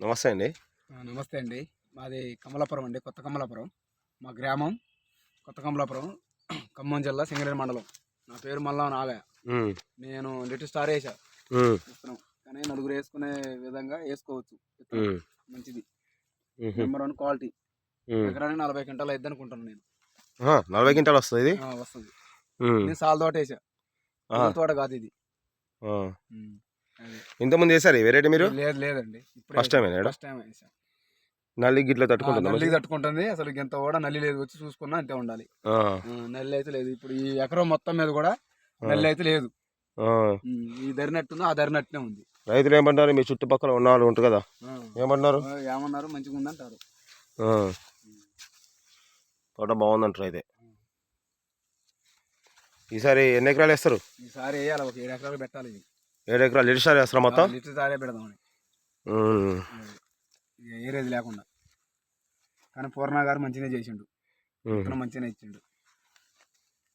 నమస్తే అండి. నమస్తే అండి. మాది కమలాపురం అండి, కొత్త కమలాపురం. మా గ్రామం కొత్త కమలాపురం, ఖమ్మం జిల్లా, సింగరేణి మండలం. నా పేరు మల్లం నాగయ్య. నేను లిటిల్ స్టార్ వేసా విత్తనం, కానీ నలుగురు వేసుకునే విధంగా వేసుకోవచ్చు. మంచిది, నెంబర్ 1 క్వాలిటీ. ఎకరానికి 40 క్వింటాలు అయిద్ది అనుకుంటాను నేను. 40 క్వింటాలు వస్తుంది. వస్తుంది. నేను సాల్ తోట వేసా, తోట కాదు ఇది. ఇంతకుముందు వేసారు ఈ వెరైటీ మీరు? లేదండి, ఫస్ట్ టైం వేసా. నల్లి గిట్ల తట్టుకుంటుంది? నల్లి తట్టుకుంటుంది. అసలు ఇంత కూడా నల్లి లేదు, వచ్చి చూసుకున్నా అంతే ఉండాలి. నల్లి అయితే లేదు. ఇప్పుడు ఈ ఎకరం మొత్తం మీద కూడా నల్లి అయితే లేదు. ఈ ధరినట్టుంది, ఆ ధరినట్టునే ఉంది. రైతులు ఏమంటారు? మీ చుట్టుపక్కల ఉన్న వాళ్ళు ఉంటారు కదా, ఏమన్నారు? మంచిగా ఉందంటారు. తోట బాగుందంటారు. అయితే ఈసారి ఎన్ని ఎకరాలు వేస్తారు? ఈసారి వేయాలి, ఒక 7 ఎకరాలు పెట్టాలి. 7 ఎకరాలు లిటర్ సార్ వేస్తారా మొత్తం? లిటర్ సారే పెడదామని, ఏరేది లేకుండా. కానీ పూర్ణ గారు మంచిగానే చేసిండు, మంచిగానే ఇచ్చిండు.